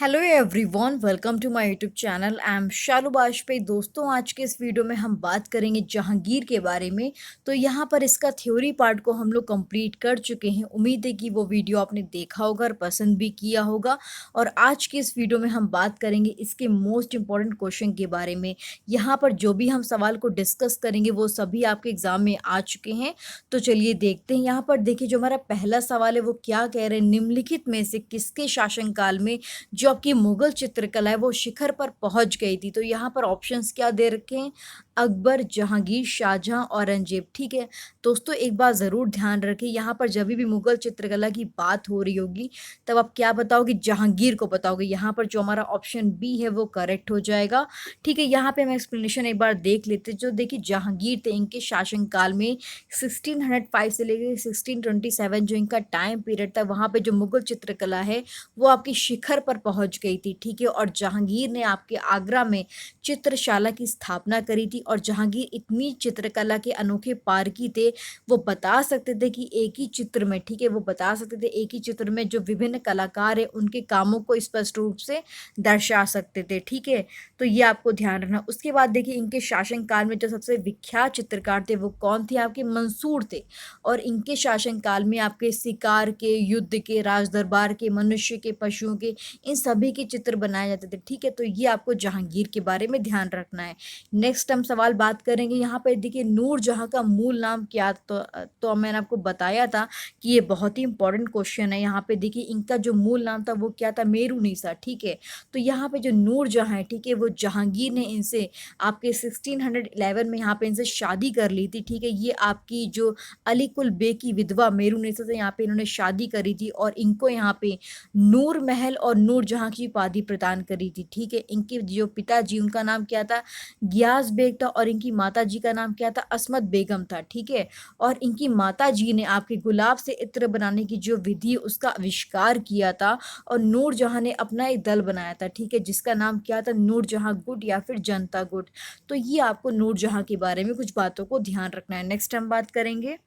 Hello everyone, welcome to my YouTube channel. I am Shalu Bajpai. दोस्तों, आज के इस वीडियो में हम बात करेंगे जहांगीर के बारे में। तो यहाँ पर इसका थ्योरी पार्ट को हम लोग कंप्लीट कर चुके हैं। उम्मीद है कि वो वीडियो आपने देखा होगा और पसंद भी किया होगा। और आज के इस वीडियो में हम बात करेंगे इसके मोस्ट इंपॉर्टेंट क्वेश्चन के बारे में। यहाँ पर जो भी हम सवाल को डिस्कस करेंगे वो सभी आपके एग्जाम में आ चुके हैं। तो चलिए देखते हैं। यहाँ पर देखिए, जो हमारा पहला सवाल है वो क्या कह रहे हैं, निम्नलिखित में से किसके शासनकाल में जो आपकी मुगल चित्रकला है वो शिखर पर पहुंच गई थी। तो यहाँ पर ऑप्शंस क्या दे रखे हैं, अकबर, जहांगीर, शाहजहां, औरंगजेब। ठीक है दोस्तों, एक बात जरूर ध्यान रखें, यहाँ पर जब भी मुगल चित्रकला की बात हो रही होगी तब आप क्या बताओगे, जहांगीर को बताओगे। यहाँ पर जो हमारा ऑप्शन बी है वो करेक्ट हो जाएगा। ठीक है, यहाँ पे हम एक्सप्लेनेशन एक बार देख लेते हैं। जो देखिए जहांगीर थे, इनके शासनकाल में 1605 से लेकर 1627 जो इनका टाइम पीरियड था, वहाँ पे जो मुगल चित्रकला है वो आपकी शिखर पर पहुंच गई थी। ठीक है, और जहांगीर ने आपके आगरा में चित्रशाला की स्थापना करी थी। और जहांगीर इतनी चित्रकला के अनोखे पारखी थे, वो बता सकते थे कि एक ही चित्र में, ठीक है, वो बता सकते थे एक ही चित्र में जो विभिन्न कलाकार है उनके कामों को स्पष्ट रूप से दर्शा सकते थे। ठीक है, तो ये आपको ध्यान रखना। उसके बाद देखिए, इनके शासनकाल में जो सबसे विख्यात चित्रकार थे वो कौन थे, आपके मंसूर थे। और इनके शासनकाल में आपके शिकार के, युद्ध के, राजदरबार के, मनुष्य के, पशुओं के, इन सभी के चित्र बनाए जाते थे। ठीक है, तो ये आपको जहांगीर के बारे में ध्यान रखना है। नेक्स्ट हम सवाल बात करेंगे। यहाँ पर देखिए, नूरजहां का मूल नाम क्या, तो मैंने आपको बताया था कि ये बहुत ही इंपॉर्टेंट क्वेश्चन है। यहाँ पे देखिए, इनका जो मूल नाम था वो क्या था, मेरुनिसा। ठीक है, तो यहाँ पे जो नूरजहां है, ठीक है, वो जहांगीर ने इनसे आपके 1611 में यहाँ पे इनसे शादी कर ली थी। ठीक है, ये आपकी जो अली कुल बे की विधवा मेरुनिसा से यहाँ पे इन्होंने शादी करी थी और इनको यहाँ पे नूर महल और नूरजहां की उपाधि प्रदान करी थी। ठीक है, इनके जो पिताजी, उनका नाम क्या था, गियास बेग था। और इनकी माता जी का नाम क्या था, अस्मत बेगम था। ठीक है, और इनकी माता जी ने आपके गुलाब से इत्र बनाने की जो विधि है, उसका आविष्कार किया था। और नूरजहां ने अपना एक दल बनाया था। ठीक है, जिसका नाम क्या था, नूरजहां गुट या फिर जनता गुट। तो ये आपको नूरजहां के बारे में कुछ बातों को ध्यान रखना है। नेक्स्ट हम बात करेंगे।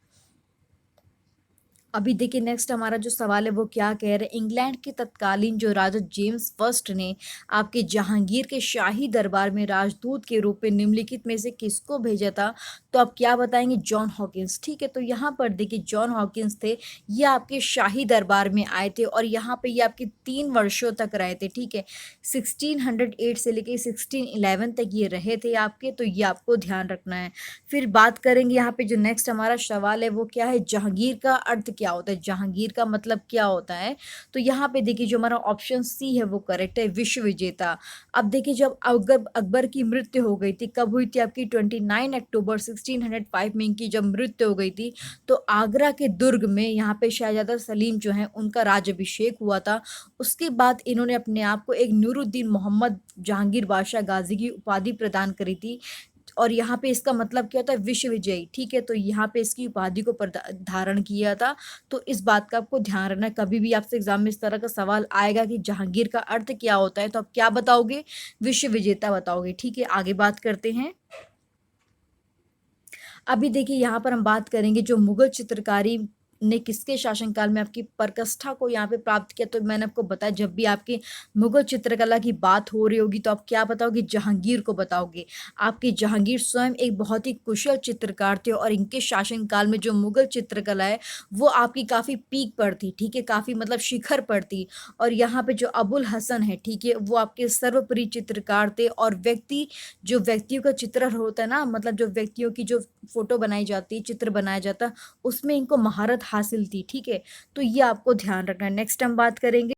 अभी देखिए, नेक्स्ट हमारा जो सवाल है वो क्या कह रहे हैं, इंग्लैंड के तत्कालीन जो राजा जेम्स फर्स्ट ने आपके जहांगीर के शाही दरबार में राजदूत के रूप में निम्नलिखित में से किसको भेजा था। तो आप क्या बताएंगे, जॉन हॉकिंस। ठीक है, तो यहाँ पर देखिए, जॉन हॉकिंस थे, ये आपके शाही दरबार में आए थे और यहाँ पे ये आपके 3 वर्षों तक रहे थे। ठीक है, 1608 से लेके 1611 तक ये रहे थे आपके। तो ये आपको ध्यान रखना है। फिर बात करेंगे यहाँ पे, जो नेक्स्ट हमारा सवाल है वो क्या है, जहांगीर का अर्थ क्या होता है, जहांगीर का मतलब क्या होता है। तो यहाँ पे देखिए, जो हमारा ऑप्शन सी है वो करेक्ट है, विश्व विजेता। अब देखिए, जब अकबर की मृत्यु हो गई थी, कब हुई थी आपकी, 29 अक्टूबर 1605 में इनकी जब मृत्यु हो गई थी, तो आगरा के दुर्ग में यहाँ पे शहजादा सलीम जो है उनका राज्यभिषेक हुआ था। उसके बाद इन्होंने अपने आप को एक नूरुद्दीन मोहम्मद जहांगीर बादशाह गाजी की उपाधि प्रदान करी थी। और यहाँ पे इसका मतलब क्या होता है, विश्व विजयी। ठीक है, तो यहाँ पे इसकी उपाधि को धारण किया था। तो इस बात का आपको ध्यान रखना है। कभी भी आपसे एग्जाम में इस तरह का सवाल आएगा कि जहांगीर का अर्थ क्या होता है, तो आप क्या बताओगे, विश्व विजेता बताओगे। ठीक है, आगे बात करते हैं। अभी देखिए, यहाँ पर हम बात करेंगे जो मुगल चित्रकारी ने किसके शासनकाल में आपकी प्रतिष्ठा को यहाँ पे प्राप्त किया। तो मैंने आपको बताया, जब भी आपकी मुगल चित्रकला की बात हो रही होगी तो आप क्या बताओगे, जहांगीर को बताओगे। आपके जहांगीर स्वयं एक बहुत ही कुशल चित्रकार थे और इनके शासनकाल में जो मुगल चित्रकला है वो आपकी काफ़ी पीक पर थी। ठीक है, काफ़ी मतलब शिखर पर थी। और यहाँ पे जो अबुल हसन है, ठीक है, वो आपके सर्वप्रिय चित्रकार थे। और जो व्यक्तियों का चित्र होता है ना, मतलब जो व्यक्तियों की जो फोटो बनाई जाती है, चित्र बनाया जाता है, उसमें इनको महारत हासिल थी। ठीक है, तो ये आपको ध्यान रखना है। नेक्स्ट हम बात करेंगे,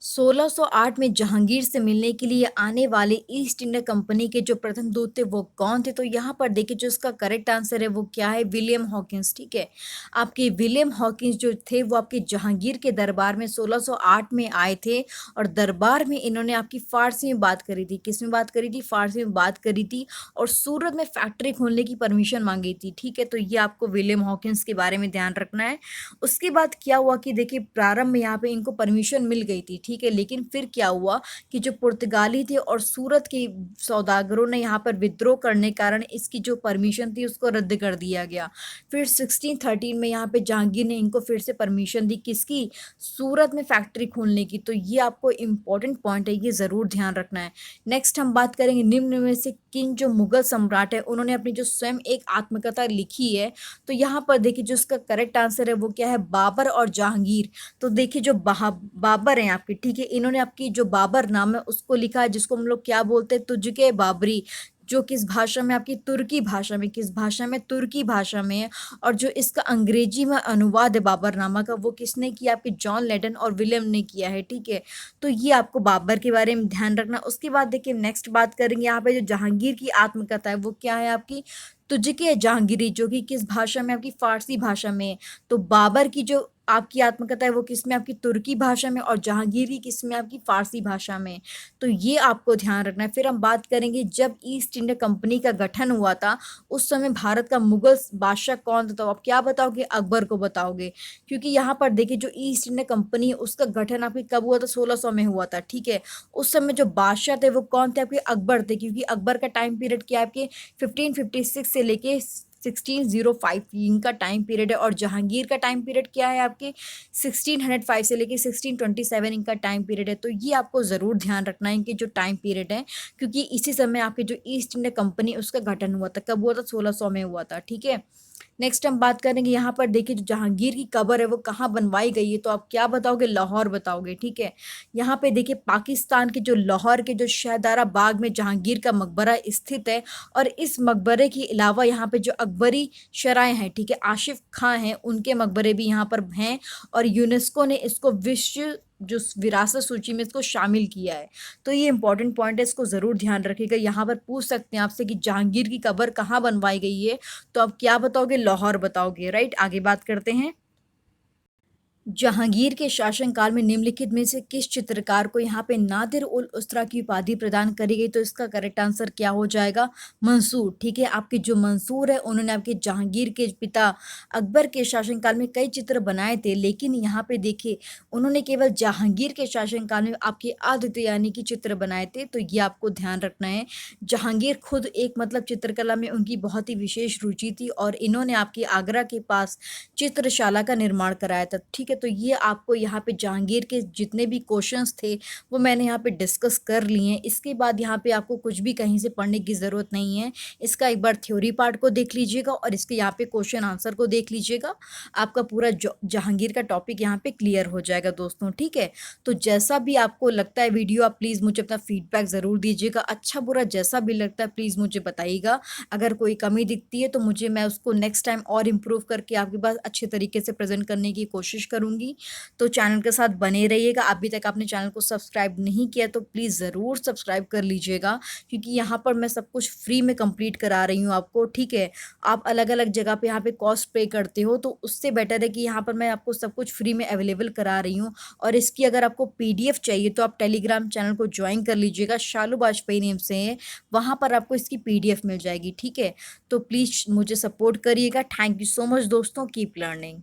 1608 में जहांगीर से मिलने के लिए आने वाले ईस्ट इंडिया कंपनी के जो प्रथम दूत थे वो कौन थे। तो यहाँ पर देखिए, जो इसका करेक्ट आंसर है वो क्या है, विलियम हॉकिंस। ठीक है, आपके विलियम हॉकिंस जो थे वो आपके जहांगीर के दरबार में 1608 में आए थे। और दरबार में इन्होंने आपकी फारसी में बात करी थी। किस में बात करी थी, फारसी में बात करी थी। और सूरत में फैक्ट्री खोलने की परमिशन मांगी थी। ठीक है, तो ये आपको विलियम हॉकिंस के बारे में ध्यान रखना है। उसके बाद क्या हुआ कि देखिए, प्रारंभ में यहाँ पे इनको परमिशन मिल गई थी। ठीक है। लेकिन फिर क्या हुआ कि जो पुर्तगाली थे और सूरत के सौदागरों ने यहाँ पर विद्रोह करने कारण इसकी जो परमिशन थी उसको रद्द कर दिया गया। फिर 1613 में यहाँ पे जहांगीर ने इनको फिर से परमिशन दी, किसकी? सूरत में फैक्ट्री खोलने की। तो ये आपको इम्पोर्टेंट पॉइंट है, ये ज़रूर ध्यान रखना है। नेक्स्ट हम बात करेंगे निम्न में से किन जो मुगल सम्राट है उन्होंने अपनी जो स्वयं एक आत्मकथा लिखी है। तो यहाँ पर देखिए जो इसका करेक्ट आंसर है वो क्या है? बाबर और जहांगीर। तो देखिए जो बाबर हैं आपके, ठीक है, इन्होंने आपकी जो बाबर नाम है उसको लिखा है, जिसको हम लोग क्या बोलते हैं? तुझके बाबरी। जो किस भाषा में? आपकी तुर्की भाषा में। किस भाषा में? तुर्की भाषा में है। और जो इसका अंग्रेजी में अनुवाद है बाबरनामा का, वो किसने किया? आपके जॉन लेडन और विलियम ने किया है, ठीक है। तो ये आपको बाबर के बारे में ध्यान रखना। उसके बाद देखिए नेक्स्ट बात करेंगे यहाँ पे जो जहांगीर की आत्मकथा है वो क्या है आपकी? तुझके जहांगीरी, जो कि किस भाषा में? आपकी फारसी भाषा में है। तो बाबर की जो आपकी आत्मकथा है वो किस में? आपकी तुर्की भाषा में। और जहांगीर की किस में? आपकी फारसी भाषा में। तो ये आपको ध्यान रखना है। फिर हम बात करेंगे जब ईस्ट इंडिया कंपनी का गठन हुआ था उस समय भारत का मुगल बादशाह कौन था? तो आप क्या बताओगे? अकबर को बताओगे। क्योंकि यहाँ पर देखिए जो ईस्ट इंडिया कंपनी है उसका गठन आपके कब हुआ था? 1600 में हुआ था, ठीक है। उस समय जो बादशाह थे वो कौन थे? आपके अकबर थे। क्योंकि अकबर का टाइम पीरियड क्या है? आपके 1556 से लेके 1605 इनका टाइम पीरियड है। और जहांगीर का टाइम पीरियड क्या है? आपके 1605 से लेके 1627 इनका टाइम पीरियड है। तो ये आपको ज़रूर ध्यान रखना है इनके जो टाइम पीरियड है, क्योंकि इसी समय आपके जो ईस्ट इंडिया कंपनी उसका गठन हुआ था। कब हुआ था? 1600 में हुआ था, ठीक है। नेक्स्ट हम बात करेंगे यहाँ पर देखिए जो जहांगीर की कब्र है वो कहाँ बनवाई गई है? तो आप क्या बताओगे? लाहौर बताओगे, ठीक है। यहाँ पे देखिए पाकिस्तान के जो लाहौर के जो शहदारा बाग में जहांगीर का मकबरा स्थित है। और इस मकबरे के अलावा यहाँ पे जो अकबरी शराय हैं, ठीक है, आशिफ खां हैं, उनके मकबरे भी यहाँ पर हैं। और यूनेस्को ने इसको विश्व जो विरासत सूची में इसको शामिल किया है। तो ये इंपॉर्टेंट पॉइंट है, इसको ज़रूर ध्यान रखिएगा। यहाँ पर पूछ सकते हैं आपसे कि जहांगीर की कब्र कहाँ बनवाई गई है? तो आप क्या बताओगे? लाहौर बताओगे, राइट। आगे बात करते हैं। जहांगीर के शासनकाल में निम्नलिखित में से किस चित्रकार को यहाँ पे नादिर उल उस्रा की उपाधि प्रदान करी गई? तो इसका करेक्ट आंसर क्या हो जाएगा? मंसूर, ठीक है। आपके जो मंसूर है उन्होंने आपके जहांगीर के पिता अकबर के शासनकाल में कई चित्र बनाए थे, लेकिन यहाँ पे देखिए उन्होंने केवल जहांगीर के शासनकाल में आपके अद्वितीयानी की चित्र बनाए थे। तो ये आपको ध्यान रखना है। जहांगीर खुद एक मतलब चित्रकला में उनकी बहुत ही विशेष रुचि थी और इन्होंने आपके आगरा के पास चित्रशाला का निर्माण कराया था, ठीक है। तो ये आपको यहाँ पे जहांगीर के जितने भी क्वेश्चंस थे वो मैंने यहाँ पे डिस्कस कर लिए हैं। इसके बाद यहाँ पे आपको कुछ भी कहीं से पढ़ने की ज़रूरत नहीं है। इसका एक बार थ्योरी पार्ट को देख लीजिएगा और इसके यहाँ पे क्वेश्चन आंसर को देख लीजिएगा। आपका पूरा जहांगीर का टॉपिक यहाँ पे क्लियर हो जाएगा दोस्तों, ठीक है। तो जैसा भी आपको लगता है वीडियो, आप प्लीज़ मुझे अपना फीडबैक ज़रूर दीजिएगा। अच्छा बुरा जैसा भी लगता है प्लीज़ मुझे बताइएगा। अगर कोई कमी दिखती है तो मैं उसको नेक्स्ट टाइम और इम्प्रूव करके आपके पास अच्छे तरीके से प्रेजेंट करने की कोशिश करूँगी। तो चैनल के साथ बने रहिएगा। अभी तक आपने चैनल को सब्सक्राइब नहीं किया तो प्लीज़ ज़रूर सब्सक्राइब कर लीजिएगा, क्योंकि यहाँ पर मैं सब कुछ फ्री में कंप्लीट करा रही हूँ आपको, ठीक है। आप अलग अलग जगह पे यहाँ पे कॉस्ट पे करते हो, तो उससे बेटर है कि यहाँ पर मैं आपको सब कुछ फ्री में अवेलेबल करा रही हूँ। और इसकी अगर आपको PDF चाहिए तो आप टेलीग्राम चैनल को ज्वाइन कर लीजिएगा, शालू बाजपेयी नेम से है, वहाँ पर आपको इसकी PDF मिल जाएगी, ठीक है। तो प्लीज़ मुझे सपोर्ट करिएगा। थैंक यू सो मच दोस्तों, कीप लर्निंग।